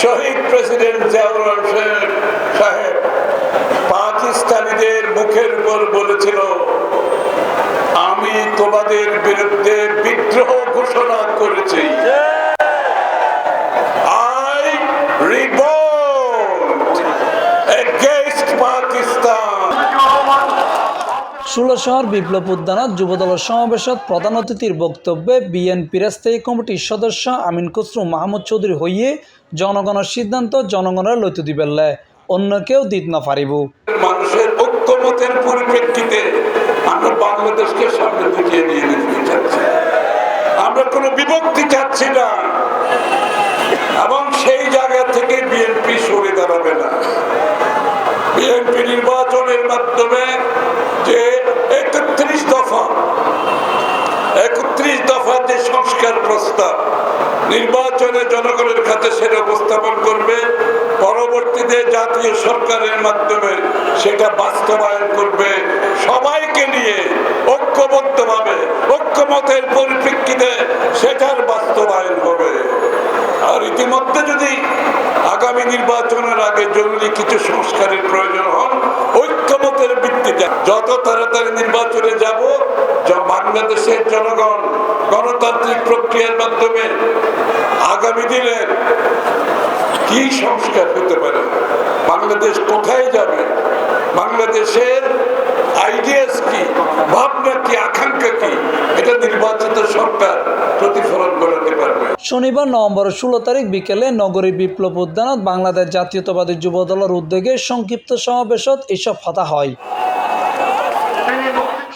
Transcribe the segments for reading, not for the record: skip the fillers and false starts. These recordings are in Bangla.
শহীদ প্রেসিডেন্ট জিয়াউর রহমান সাহেব পাকিস্তানিদের মুখের উপর বলেছিল, আমি তোমাদের বিরুদ্ধে বিদ্রোহ ঘোষণা করেছি। I revolt against Pakistan. 16 শহর বিপ্লব উদ্যানত যুবদলের সমাবেশত প্রধান অতিথির বক্তব্যে বিএনপির স্থায়ী কমিটির সদস্য আমিন খসরু মাহমুদ চৌধুরী হইয়ে জনগণের সিদ্ধান্ত জনগণের লইতে দিবেলে অন্য কেউ দিত না পারিব। মানুষের ঐক্যমতের পরিপ্রেক্ষিতে আমরা বাংলাদেশকে সামনে দিকে নিয়ে যেতে চাচ্ছি। আমরা কোনো বিভক্তি চাচ্ছি না এবং সেই জায়গা থেকে বিএনপি সরে দাঁড়াবে না। বিএনপি নির্বাচনের মাধ্যমে যে 31 দফা যে সংস্কার প্রস্তাব নির্বাচনে জনগণের কাছে সেটা উপস্থাপন করবে, পরবর্তীতে জাতীয় সরকারের মাধ্যমে সেটা বাস্তবায়ন করবে। সবাইকে নিয়ে ঐক্যবদ্ধভাবে ঐক্যমতের পরিপ্রেক্ষিতে সেটার বাস্তবায়ন হবে। আর ইতিমধ্যে যদি আগামী নির্বাচনের আগে জরুরি কিছু সংস্কারের প্রয়োজন হন, ঐক্যমতের ভিত্তিতে যত তাড়াতাড়ি নির্বাচনে যাব, বাংলাদেশের জনগণ গণতান্ত্রিক প্রক্রিয়ার মাধ্যমে আগামী দিনের কি সংস্কার হতে পারে, বাংলাদেশ কোথায় যাবে, বাংলাদেশের আইডিয়াস কি, ভাবনা কি, আকাঙ্ক্ষা কি, এটা নির্বাচিত সরকার প্রতিফলন ঘটাতে পারবে। শনিবার নভেম্বর 16 তারিখ বিকেলে নগরী বিপ্লব উদ্যানত বাংলাদেশ জাতীয়তাবাদী যুব দলের উদ্যোগে সংক্ষিপ্ত সমাবেশত এসব কথা হয়।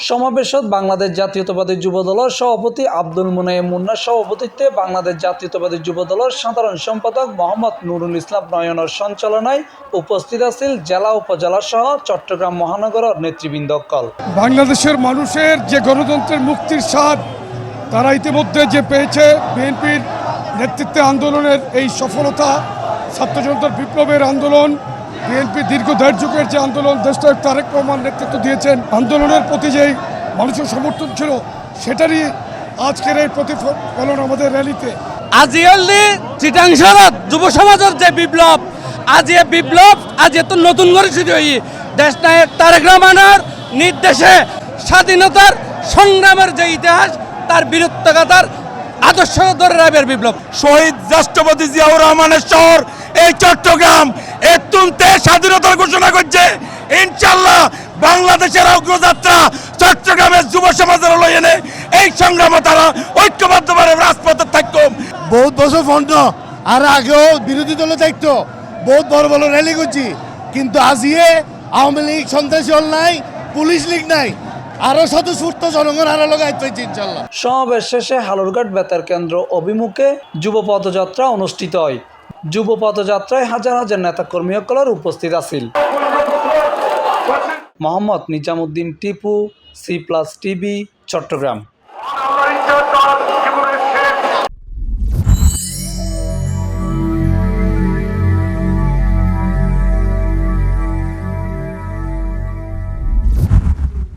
সমাবেশত বাংলাদেশ জাতীয়তাবাদী যুব দলের সভাপতি আব্দুল মুনাইম মুন্নার সভাপতিত্বে বাংলাদেশ জাতীয়তাবাদী যুব দলের সাধারণ সম্পাদক মোহাম্মদ নুরুল ইসলাম নয়নের সঞ্চালনায় উপস্থিত আছেন জেলা উপজেলা সহ চট্টগ্রাম মহানগরের নেতৃবৃন্দ। বাংলাদেশের মানুষের যে গণতন্ত্রের মুক্তির স্বাদ তারা ইতিমধ্যে যে পেয়েছে, বিএনপির নেতৃত্বে আন্দোলনের এই সফলতা, ছাত্র জনতার বিপ্লবের আন্দোলন, বিএনপি দীর্ঘ দেড় যুগের যে আন্দোলন, দেশনায়ক তারেক রহমান নেতৃত্ব দিয়েছেন, আন্দোলনের প্রতি যেই মানুষের সমর্থন ছিল সেটারই আজকের এই প্রতিফলন আমাদের র্যালিতে। আজিয়ালি চিটাংশরত যুব সমাজের যে বিপ্লব, আজ এ বিপ্লব আজ এত নতুন করে শুরু হই দেশনায়ক তারেক রহমানের নির্দেশে স্বাধীনতার সংগ্রামের যে ইতিহাস তার বীরত্বগাথার আদর্শ ধরে রাখবের বিপ্লব। শহীদ রাষ্ট্রপতি জিয়াউর রহমানের শহর এই চট্টগ্রাম এতুনতে স্বাধীনতার ঘোষণা করছে। ইনশাআল্লাহ বাংলাদেশের অগ্রযাত্রা চট্টগ্রামের যুব সমাজের লইনে এই সংগ্রামে তারা ঐক্যবদ্ধভাবে রাজপথে থাকতো। বহুত বছর ফন্ড আর আগেও বিরোধী দলে থাকতো, বহুত বড় বড় র্যালি করছি, কিন্তু আজিয়ে আওয়ামী লীগ সন্ত্রাসী হল নাই, পুলিশ লীগ নাই, আরো স্বতঃস্ফূর্ত জনগণ আরো লাগাইতে হয়েছে ইনশাল্লাহ। সমাবেশ শেষে হালুরঘাট বেতার কেন্দ্র অভিমুখে যুব পদযাত্রা অনুষ্ঠিত হয়। যুব পদযাত্রায় হাজার হাজার নেতাকর্মী সকলের উপস্থিত আছিল। Mohammad Nizamuddin Tipu, C+ TV, Chittagong.